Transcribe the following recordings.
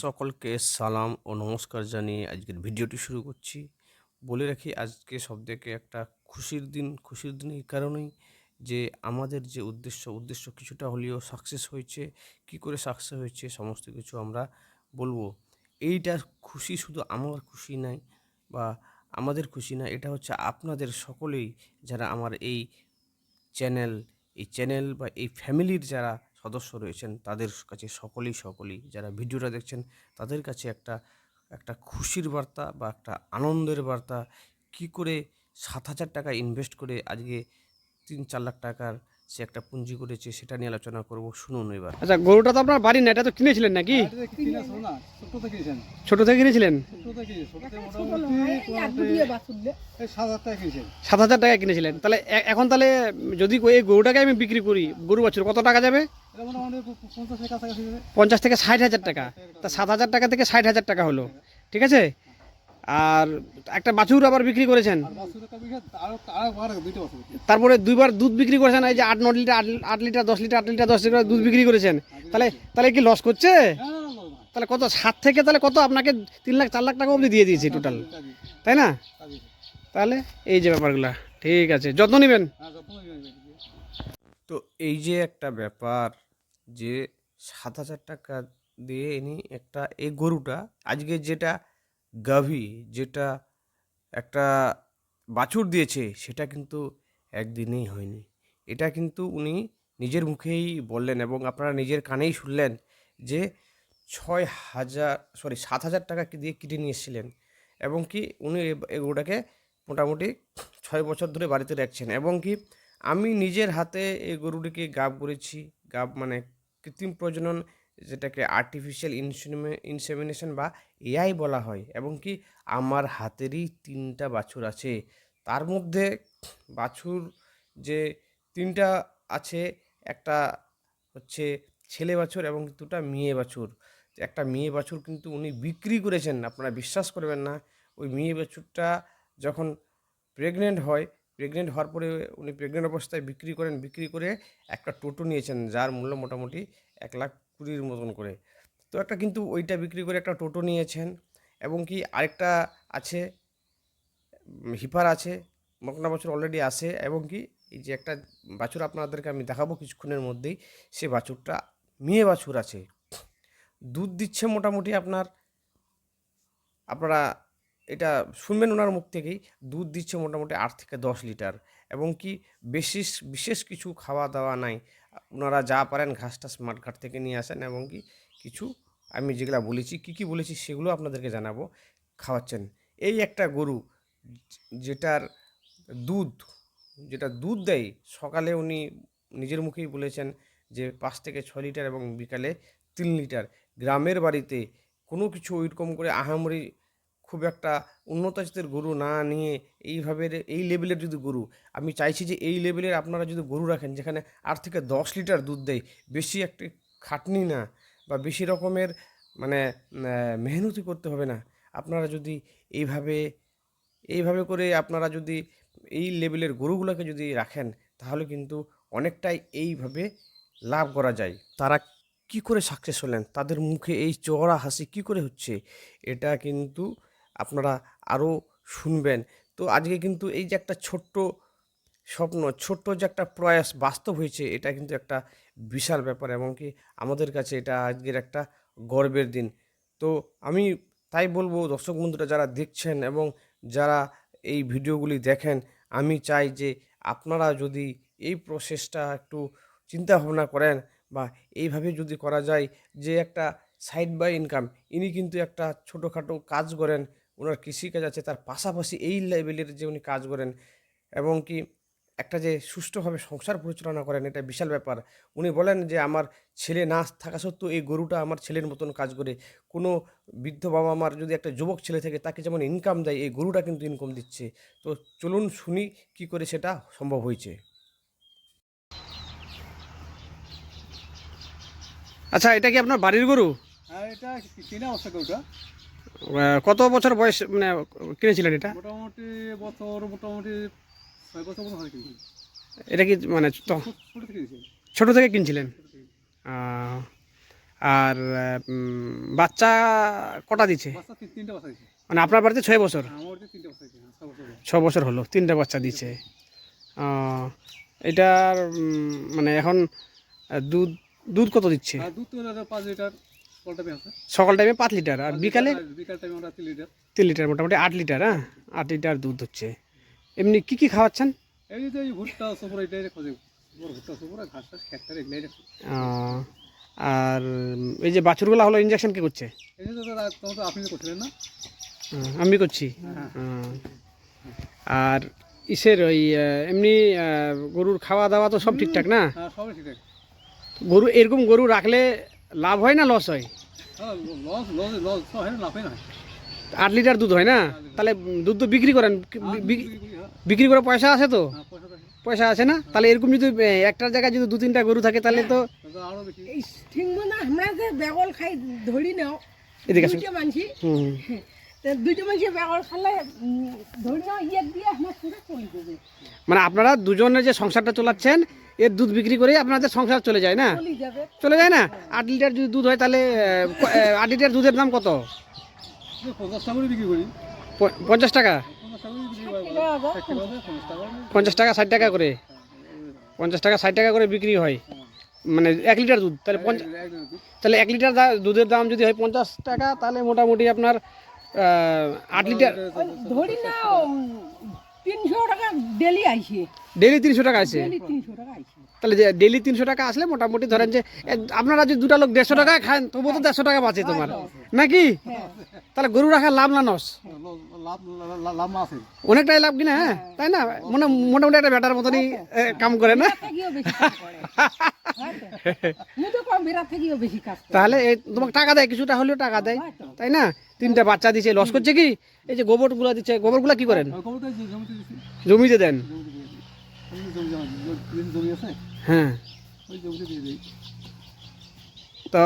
সকলকে সালাম ও নমস্কার জানিয়ে আজকের ভিডিওটি শুরু করছি। বলে রাখি আজকে সবথেকে একটা খুশির দিন এই কারণেই যে আমাদের যে উদ্দেশ্য কিছুটা হলেও সাকসেস হয়েছে। কি করে সাকসেস হয়েছে সমস্ত কিছু আমরা বলবো। এইটা খুশি শুধু আমার খুশি নাই বা আমাদের খুশি না, এটা হচ্ছে আপনাদের সকলেই যারা আমার চ্যানেল চ্যানেল বা এই ফ্যামিলির যারা সদস্য রয়েছেন তাদের কাছে সকলেই যারা ভিডিওটা দেখছেন তাদের কাছে একটা খুশির বার্তা বা একটা আনন্দের বার্তা। কি করে ৭,০০০ টাকা ইনভেস্ট করে আজকে ৩-৪ লাখ টাকার সে একটা পুঁজি করেছে সেটা নিয়ে আলোচনা করব, শুনুন এবার। আচ্ছা, গরুটা তো আপনার বাড়ির না, এটা তো কিনেছিলেন নাকি? ছোট থেকে কিনেছিলেন? ৭,০০০ টাকা কিনেছিলেন। তাহলে এখন তাহলে যদি এই গরুটাকে আমি বিক্রি করি, গরু বাছুর কত টাকা যাবে? ৫০ থেকে ৬০,০০০ টাকা। তা ৭,০০০ টাকা থেকে ৬০,০০০ টাকা হলো, ঠিক আছে। আর একটা বাছুর আবার বিক্রি করেছেন, তারপরে দুইবার দুধ বিক্রি করেছেন, এই যে ৮-৯ litre ৮ litre ১০ litre ৮ litre ১০ litre দুধ বিক্রি করেছেন। তাহলে তাহলে কি লস করছে? তাহলে কত ৭ থেকে তাহলে কত আপনাকে ৩ লাখ ৪ লাখ টাকা অবধি দিয়ে দিয়েছি টোটাল, তাই না? তাহলে এই যে ব্যাপারগুলো, ঠিক আছে, যত্ন নেবেন। তো এই যে একটা ব্যাপার যে ৭,০০০ টাকা দিয়ে ইনি এই গরুটা আজকে যেটা গাভী, যেটা একটা বাছুর দিয়েছে সেটা কিন্তু একদিনেই হয়নি। এটা কিন্তু উনি নিজের মুখেই বললেন এবং আপনারা নিজের কানেই শুনলেন যে ৭,০০০ টাকা দিয়ে কিনে নিয়ে এসেছিলেন এবং কি উনি এই গরুটাকে মোটামুটি ৬ বছর ধরে বাড়িতে রাখছেন এবং কি আমি নিজের হাতে এই গরুটিকে গাব করেছি। গাব মানে কৃত্রিম প্রজনন, যেটাকে আর্টিফিশিয়াল ইনসেমিনেশন বা এআই বলা হয় এবং কি আমার হাতেরই ৩টা বাছুর আছে। তার মধ্যে বাছুর যে ৩টা আছে, একটা হচ্ছে ছেলে বাছুর এবং ২টা মেয়ে বাছুর। একটা মেয়ে বাছুর কিন্তু উনি বিক্রি করেছেন, আপনারা বিশ্বাস করবেন না। ওই মেয়ে বাছুরটা যখন প্রেগনেন্ট হওয়ার পরে উনি প্রেগনেন্ট অবস্থায় বিক্রি করে একটা টোটো নিয়েছেন যার মূল্য মোটামুটি ১,২০,০০০ মতন করে। তো একটা কিন্তু ওইটা বিক্রি করে একটা টোটো নিয়েছেন এবং কি আরেকটা আছে, হিপার আছে, মকনা বাছুর অলরেডি আছে এবং কি এই যে একটা বাছুর আপনাদেরকে আমি দেখাবো কিছুক্ষণের মধ্যেই, সে বাছুরটা মেয়ে বাছুর আছে। দুধ দিচ্ছে মোটামুটি আপনারা এটা শুনবেন ওনার মুখ থেকেই, দুধ দিচ্ছে মোটামুটি ৮ থেকে ১০ লিটার এবং কি বিশেষ কিছু খাওয়া দাওয়া নাই। ওনারা যা পারেন ঘাসটা স্মার্ট ঘাট থেকে নিয়ে আসেন এবং কি কিছু আমি যেগুলা বলেছি, কি বলেছি সেগুলো আপনাদেরকে জানাবো, খাওয়াচ্ছেন। এই একটা গরু যেটার দুধ যেটা দুধ দেয়, সকালে উনি নিজের মুখেই বলেছেন যে ৫ থেকে ৬ লিটার এবং বিকালে ৩ লিটার। গ্রামের বাড়িতে কোনো কিছু ওইরকম করে আহামরি খুব একটা উন্নত জাতের গরু না নিয়ে এই লেভেলের যদি গরু, আমি চাইছি যে এই লেভেলের আপনারা যদি গরু রাখেন যেখানে ৮ থেকে ১০ লিটার দুধ দেয়, বেশি একটি খাটনি না বা বেশি রকমের মানে মেহনতি করতে হবে না। আপনারা যদি এইভাবে এইভাবে করে আপনারা যদি এই লেভেলের গরুগুলোকে যদি রাখেন তাহলে কিন্তু অনেকটাই এইভাবে লাভ করা যায়। তারা কি করে সাকসেস হলেন, তাদের মুখে এই চওড়া হাসি কি করে হচ্ছে, এটা কিন্তু আপনারা আরও শুনবেন। তো আজকে কিন্তু এই যে একটা ছোট্ট যে একটা প্রয়াস বাস্তব হয়েছে, এটা কিন্তু একটা বিশাল ব্যাপার এবং কি আমাদের কাছে এটা আজকের একটা গর্বের দিন। তো আমি তাই বলবো দর্শক বন্ধুরা যারা দেখছেন এবং যারা এই ভিডিওগুলি দেখেন, আমি চাই যে আপনারা যদি এই প্রসেসটা একটু চিন্তা ভাবনা করেন বা এইভাবে যদি করা যায় যে একটা সাইড বাই ইনকাম, ইনি কিন্তু একটা ছোটোখাটো কাজ করেন, ওনার কৃষিকাজ আছে, তার পাশাপাশি এই লেভেলের যে উনি কাজ করেন এবং কি একটা যে সুষ্ঠুভাবে সংসার পরিচালনা করেন, এটা বিশাল ব্যাপার। উনি বলেন যে আমার ছেলে না থাকা সত্ত্বেও এই গরুটা আমার ছেলের মতন কাজ করে। কোনো বৃদ্ধ বাবা মার যদি একটা যুবক ছেলে থাকে তাকে যেমন ইনকাম দেয়, এই গরুটা কিন্তু ইনকাম দিচ্ছে। তো চলুন শুনি কি করে সেটা সম্ভব হয়েছে। আচ্ছা, এটা কি আপনার বাড়ির গরু? হ্যাঁ, এটা কিনা অবস্থা গরুটা। কত বছর বয়স মানে কিনেছিলেন এটা? মোটামুটি ৬ বছর মতো হয় কিন্তু। এটা কি মানে ছোট থেকে দিয়েছে। ছোট থেকে কিনছিলেন? ছোট থেকে। আহ, আর বাচ্চা কটা দিচ্ছে? বাচ্চা তিনটে বাচ্চা দিচ্ছে। মানে আপনার বাড়িতে 6 বছর? আমার বাড়িতে তিনটে বাচ্চা দিচ্ছে, 6 বছর বয়স। 6 বছর হলো, 3টে বাচ্চা দিচ্ছে। এটার মানে এখন দুধ দুধ কত দিচ্ছে? আর দুধ তো 5 লিটার সকাল টাইমে আছে। সকাল টাইমে 5 লিটার, আর 5 বিকালে লিটার, আর বিকাল টাইমে আমরা 3 লিটার। 3 লিটার, মোটামুটি 8 লিটার। হ্যাঁ, 8 লিটার দুধ হচ্ছে। এমনি কি কি খাওয়াচ্ছেন? এই যে এই ভুট্টা সুপুর এটাই খোঁজে, ভুট্টা সুপুর আর ঘাস টাস খেটটার এগুলাই রাখে। আহ, আর এই যে বাছুরগুলো হলো, ইঞ্জেকশন কে করছে? এই যে তোমার তো আপনি যে করছিলেন না? আমি করছি। হ্যাঁ। আর ইসের ওই এমনি গরুর খাওয়া দাওয়া তো সব ঠিকঠাক না? হ্যাঁ, সবই ঠিকঠাক। গরু এরকম গরু রাখলে লাভ হয় না লস হয়? হ্যাঁ, লস লস লস তো হয় না, লাভই না হয়। 8 লিটার দুধ হয় না? তাহলে দুধ তো বিক্রি করেন, হ্যাঁ, বি- বিক্রি করি, হ্যাঁ। বিক্রি করে পয়সা আছে তো? হ্যাঁ, পয়সা তো আছে। পয়সা আছে না? তাহলে এরকম যদি একটার জায়গায় যদি 2-3টা গরু থাকে তাহলে তো তাহলে আরো বেশি। এই ঠিক মানে আমরা যে বেগল খাই ধরি নাও এদিকে আসুন। দুইটা মানছি হুম। দুইটা মানছি বেগল খালে ধরি নাও দিয়ে আমার পুরো চলে যাবে মানে আপনারা দুজনে যে সংসারটা চালাচ্ছেন, এর দুধ বিক্রি করেই আপনাদের সংসার চলে যায় না? চলে যাবে চলে যায় না? 8 লিটার যদি দুধ হয় তাহলে 8 লিটার দুধের দাম কত? 50 টাকা করে বিক্রি করি। 50 টাকা? 50 টাকা করে বিক্রি করি। 50 টাকা 60 টাকা করে? 50 টাকা 60 টাকা করে বিক্রি হয়, মানে 1 লিটার দুধ। তাহলে তাহলে 1 লিটার দুধের দাম যদি হয় 50 টাকা, তাহলে মোটামুটি আপনার 8 লিটার ধরি নাও 300 টাকা ডেলি আইছে ডেলি 300 টাকা আছে। ডেলি 300 টাকা আইছে তাহলে যে ডেলি 300 টাকা আসলে মোটামুটি ধরেন যে আপনারা যদি দুটা লোক 150 টাকা খান তবুও তো 150 টাকা বাঁচে তোমার, নাকি? তাহলে গরু রাখার লাভ না লস? লাভ লাভ আছে। অনেকটাই লাভ কিনা, হ্যাঁ, তাই না? মোটামুটি একটা ব্যাটার মতনই কাম করে না? থেকেও বেশি কাজ করে মু তো কম বেড়া থেকেও বেশি কাজ করে তাহলে তোমাকে টাকা দেয়, কিছুটা হলেও টাকা দেয়, তাই না? 3টা বাচ্চা দিচ্ছে, লস করছে কি? এই যে গোবরগুলো দিচ্ছে, গোবরগুলো কি করেন? খবরটা যে জমিতে দিছি, জমিতে দেন? জমি আছে, হ্যাঁ। ওই জমিতে দিয়ে দিই। তো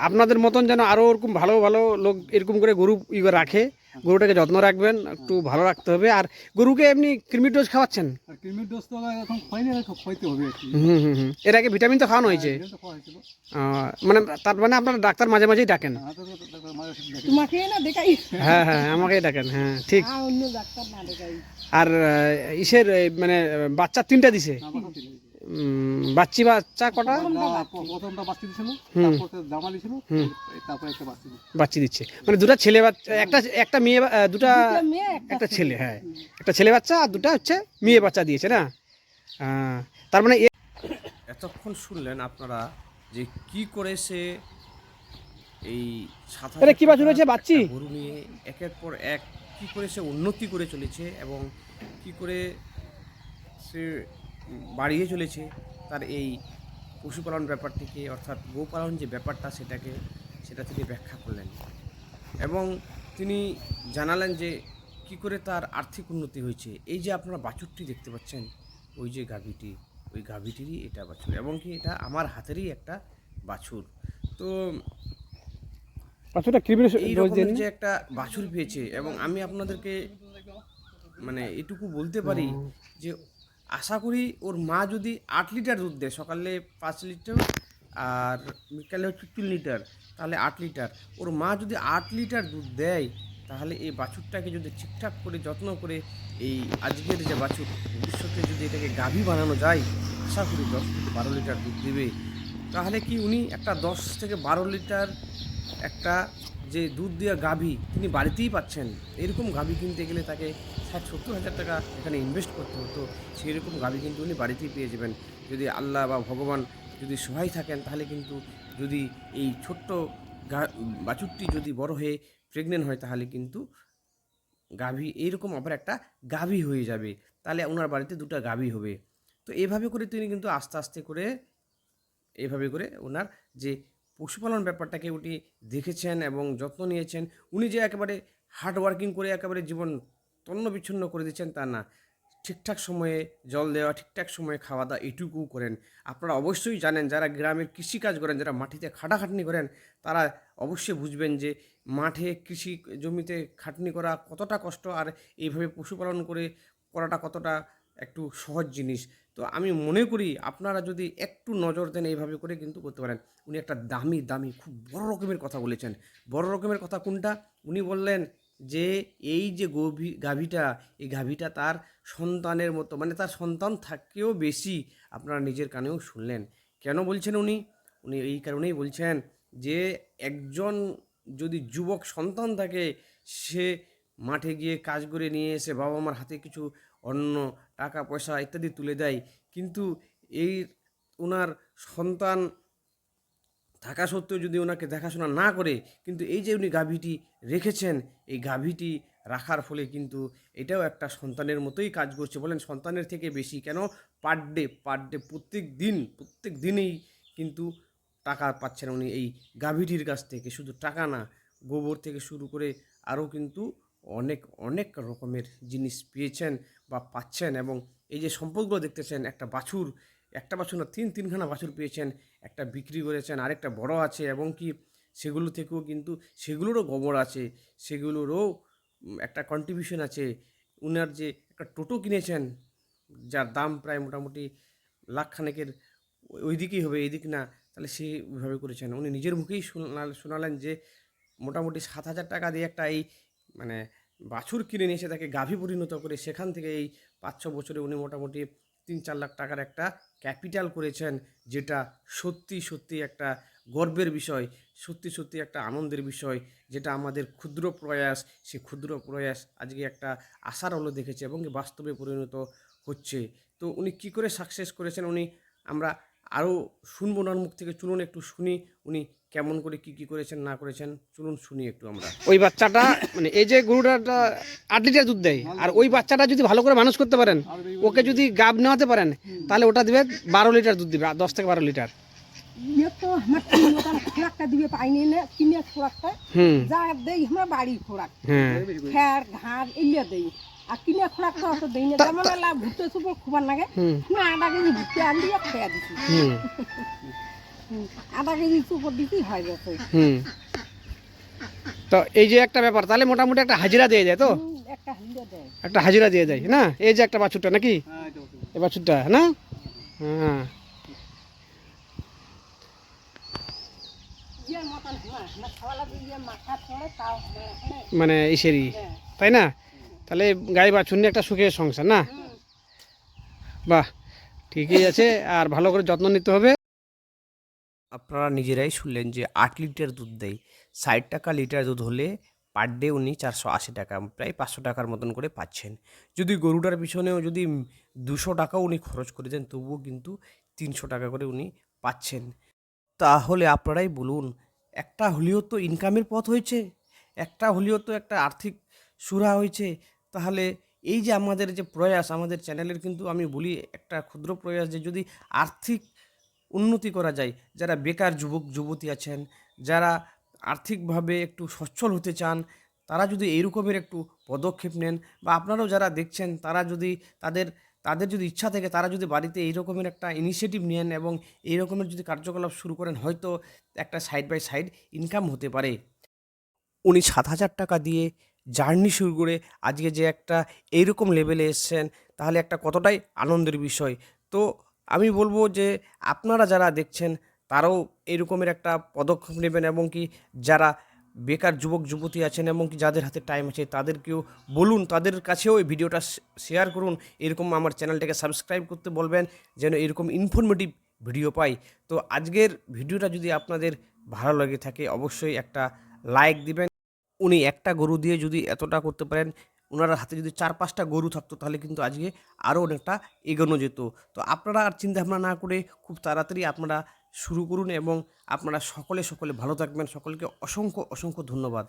আপনাদের মতন যেন আরও ওরকম ভালো ভালো লোক এরকম করে গরু করে রাখে, গরুটাকে যত্ন রাখবেন, একটু ভালো রাখতে হবে। আর গরুকে এমনি কৃমির ডোজ খাওয়াচ্ছেন? আর কৃমির ডোজ তো এখন খাইনি, খাইতে হবে আর কি। এর আগে ভিটামিন তো খাওয়ানো হয়েছে? এটা তো খাওয়া হয়েছিল। মানে তার মানে আপনার ডাক্তার মাঝে মাঝেই ডাকেন? তোমাকে না দেখাই হ্যাঁ হ্যাঁ, আমাকেই ডাকেন, হ্যাঁ ঠিক। অন্য ডাক্তার না দেখাই আর ইসের মানে বাচ্চা 3টা দিছে? বাচ্চা কটা? প্রথমটা বাচ্চা দিছিল, তারপর জামা দিছিল, তারপর একটা বাচ্চা দিছিল। বাচ্চা দিচ্ছে, মানে দুটা ছেলে বাচ্চা, একটা মেয়ে, দুটা মেয়ে একটা ছেলে, হ্যাঁ, একটা ছেলে বাচ্চা আর দুটা হচ্ছে মেয়ে বাচ্চা দিয়েছে না? তার মানে এতক্ষণ শুনলেন আপনারা যে কি করে সে এই 7,000 এটা কি বাছুর হয়েছে, টাকার বাচ্চি? একটা গরু নিয়ে একের পর এক কি করে সে উন্নতি করে চলেছে এবং কি করে সে বাড়িয়ে চলেছে তার এই পশুপালন ব্যাপারটিকে, অর্থাৎ গোপালন যে ব্যাপারটা সেটা তিনি ব্যাখ্যা করলেন এবং তিনি জানালেন যে কি করে তার আর্থিক উন্নতি হয়েছে। এই যে আপনারা বাছুরটি দেখতে পাচ্ছেন, ওই যে গাভীটি, ওই গাভীটিরই এটা বাছুর এবং কি এটা আমার হাতেরই একটা বাছুর। তো বাছুরটা কৃমির এই ডোজ রকমের দেন? যে একটা বাছুর পেয়েছে এবং আমি আপনাদেরকে মানে এটুকু বলতে পারি যে আশা করি ওর মা যদি 8 লিটার দুধ দেয়, সকালে 5 লিটার আর বিকালে হচ্ছে 3 লিটার, তাহলে 8 লিটার। ওর মা যদি 8 লিটার দুধ দেয়, তাহলে এই বাছুরটাকে যদি ঠিকঠাক করে যত্ন করে এই আজকের যে বাছুর, ভবিষ্যতে যদি এটাকে গাভী বানানো যায়, আশা করি 10 থেকে 12 লিটার দুধ দেবে। তাহলে কি উনি একটা 10 থেকে 12 লিটার একটা যে দুধ দেওয়া গাভী তিনি বাড়িতেই পাচ্ছেন। এরকম গাভী কিনতে গেলে তাকে 60-70 হাজার টাকা এখানে ইনভেস্ট করতে হতো, সেই রকম গাভী কিন্তু উনি বাড়িতেই পেয়ে যাবেন। যদি আল্লাহ বা ভগবান যদি সহায় থাকেন, তাহলে কিন্তু যদি এই ছোট্ট বাছুরটি যদি বড় হয়ে প্রেগনেন্ট হয়, তাহলে কিন্তু গাভী এইরকম আবার একটা গাভী হয়ে যাবে, তাহলে ওনার বাড়িতে 2টা গাভী হবে। তো এইভাবে করে তিনি কিন্তু আস্তে আস্তে করে এইভাবে করে ওনার যে পশুপালন ব্যাপারটাকে উনি দেখেছেন এবং যত্ন নিয়েছেন। উনি যে একেবারে হার্ড ওয়ার্কিং করে একেবারে জীবন তন্ন বিচ্ছিন্ন করে দিচ্ছেন তা না, ঠিকঠাক সময়ে জল দেওয়া, ঠিকঠাক সময়ে খাওয়া দাওয়া এটুকু করেন। আপনারা অবশ্যই জানেন, যারা গ্রামের কৃষিকাজ করেন, যারা মাটিতে খাটাখাটনি করেন, তারা অবশ্যই বুঝবেন যে মাঠে কৃষি জমিতে খাটনি করা কতটা কষ্ট আর এইভাবে পশুপালন করাটা কতটা একটু সহজ জিনিস। তো আমি মনে করি আপনারা যদি একটু নজর দেন এইভাবে করে কিন্তু করতে পারেন। উনি একটা দামি দামি খুব বড় রকমের কথা বলেছেন। বড় রকমের কথা কোনটা? উনি বললেন যে এই যে গাভীটা, এই গাভীটা তার সন্তানের মতো, মানে তার সন্তান থাকতেও বেশি। আপনারা নিজের কানেও শুনলেন। কেন বলছেন উনি? উনি এই কারণেই বলছেন যে একজন যদি যুবক সন্তান থাকে, সে মাঠে গিয়ে কাজ করে নিয়ে এসে বাবা মার হাতে কিছু অন্ন, টাকা পয়সা ইত্যাদি তুলে দেয়, কিন্তু এই ওনার সন্তান থাকা সত্ত্বেও যদি ওনাকে দেখাশোনা না করে, কিন্তু এই যে উনি গাভীটি রেখেছেন, এই গাভীটি রাখার ফলে কিন্তু এটাও একটা সন্তানের মতোই কাজ করছে। বলেন সন্তানের থেকে বেশি কেন? পার ডে প্রত্যেক দিনেই কিন্তু টাকা পাচ্ছেন উনি এই গাভীটির কাছ থেকে। শুধু টাকা না, গোবর থেকে শুরু করে আরও কিন্তু অনেক অনেক রকমের জিনিস পেয়েছেন বা পাচ্ছেন। এবং এই যে সম্পদগুলো দেখতেছেন, একটা বাছুর না, তিনখানা বাছুর পেয়েছেন, একটা বিক্রি করেছেন, আরেকটা বড় আছে, এবং কি সেগুলো থেকেও কিন্তু সেগুলোরও গোবর আছে, সেগুলোরও একটা কন্ট্রিবিউশন আছে। উনার যে একটা টোটো কিনেছেন, যার দাম প্রায় মোটামুটি লাখখানেকের ওই দিকেই হবে, এই দিক না, তাহলে সেইভাবে করেছেন। উনি নিজের মুখেই শোনালেন যে মোটামুটি 7,000 টাকা দিয়ে একটা এই মানে বাছুর কিনে নিয়ে এসে তাকে গাভী পরিণত করে, সেখান থেকে এই 5-6 বছরে উনি মোটামুটি 3-4 লাখ টাকার একটা ক্যাপিটাল করেছেন, যেটা সত্যি সত্যি একটা গর্বের বিষয়, সত্যি সত্যি একটা আনন্দের বিষয়। যেটা আমাদের ক্ষুদ্র প্রয়াস, সেই ক্ষুদ্র প্রয়াস আজকে একটা আশার আলো দেখেছে এবং বাস্তবে পরিণত হচ্ছে। তো উনি কি করে সাকসেস করেছেন, আমরা আরও শুনবো ওনার মুখ থেকে। চলুন একটু শুনি উনি কেমন করে কি করেছেন না করেছেন, চলুন শুনি একটু আমরা। ওই বাচ্চাটা মানে এই যে গরুটা 8 লিটার দুধ দেয়, আর ওই বাচ্চাটা যদি ভালো করে মানুষ করতে পারেন, ওকে যদি গাব নেওয়াতে পারেন, তাহলে ওটা দিবে 12 লিটার দুধ দিবে, 10 থেকে 12 লিটার। ইয়ে তো আমার ঠিক মতন খোরাকটা দিবে পাইনি না, কিনে খোরাকটা যা দেই আমরা বাড়ির খোরাক, খ্যার ঘাস এলিয়া দেই, আর কিনে খোরাকটা অত দেই না। যেমন ভুট্টে সুপুর খুবার লাগে, না 1/2 কেজি ভুট্টে আনলি খেয়া দিছি, 1/2 কেজি সুপুর দিছি হয়ে গেছে। তো এই যে একটা ব্যাপার, তাহলে মোটামুটি একটা হাজিরা দিয়ে যায় তো, একটা হিন্দে দেয়, একটা হাজিরা দিয়ে যায় না? এই যে একটা বাছুরটা নাকি, হ্যাঁ এটা হচ্ছে। এই বাছুরটা না? হ্যাঁ, ইয়ে মতন হ্যাঁ না খাওয়া লাগে, ইয়ে মাথা ছড়ে তাও হ্যাঁ মানে ইসেরই, তাই না? তাহলে গাই বাছুর নিয়ে একটা সুখের সংসার না? বাহ, ঠিকই আছে। আর ভালো করে যত্ন নিতে হবে। আপনারা নিজেরাই শুনলেন যে 8 লিটার দুধ দেয়, 60 টাকা লিটার দুধ হলে পার ডে উনি 480 টাকা, প্রায় 500 টাকার মতন করে পাচ্ছেন। যদি গরুটার পিছনেও যদি 200 টাকাও উনি খরচ করে দেন, তবুও কিন্তু 300 টাকা করে উনি পাচ্ছেন। তাহলে আপনারাই বলুন, একটা হলেও তো ইনকামের পথ হয়েছে, একটা হলেও তো একটা আর্থিক সুরা হয়েছে। তাহলে এই যে আমাদের যে প্রয়াস, আমাদের চ্যানেলের কিন্তু আমি বলি একটা ক্ষুদ্র প্রয়াস, যে যদি আর্থিক উন্নতি করা যায়, যারা বেকার যুবক যুবতী আছেন, যারা আর্থিকভাবে একটু সচ্ছল হতে চান, তারা যদি এই রকমের একটু পদক্ষেপ নেন, বা আপনারাও যারা দেখছেন তারা যদি তাদের তাদের যদি ইচ্ছা থাকে, তারা যদি বাড়িতে এই রকমের একটা ইনিশিয়েটিভ নেন এবং এই রকমের যদি কার্যকলাপ শুরু করেন, হয়তো একটা সাইড বাই সাইড ইনকাম হতে পারে। উনি 7,000 টাকা দিয়ে জার্নি শুরু করে আজকে যে একটা এইরকম লেভেলে এসছেন, তাহলে একটা কতটাই আনন্দের বিষয়। তো আমি বলবো যে আপনারা যারা দেখছেন তারাও এরকমের একটা পদক্ষেপ নেবেন, এবং কি যারা বেকার যুবক যুবতী আছেন এবং কি যাদের হাতে টাইম আছে, তাদেরকেও বলুন, তাদের কাছেও এই ভিডিওটা শেয়ার করুন, এরকম আমার চ্যানেলটাকে সাবস্ক্রাইব করতে বলবেন, যেন এরকম ইনফরমেটিভ ভিডিও পাই। তো আজকের ভিডিওটা যদি আপনাদের ভালো লাগে থাকে, অবশ্যই একটা লাইক দিবেন। উনি একটা গরু দিয়ে যদি এতটা করতে পারেন, ওনার হাতে যদি 4-5টা গরু থাকতো, তাহলে কিন্তু আজকে আরও অনেকটা এগোনো যেত। তো আপনারা আর চিন্তা ভাবনা না করে খুব তাড়াতাড়ি আপনারা শুরু করুন, এবং আপনারা সকলে ভালো থাকবেন। সকলকে অসংখ্য অসংখ্য ধন্যবাদ।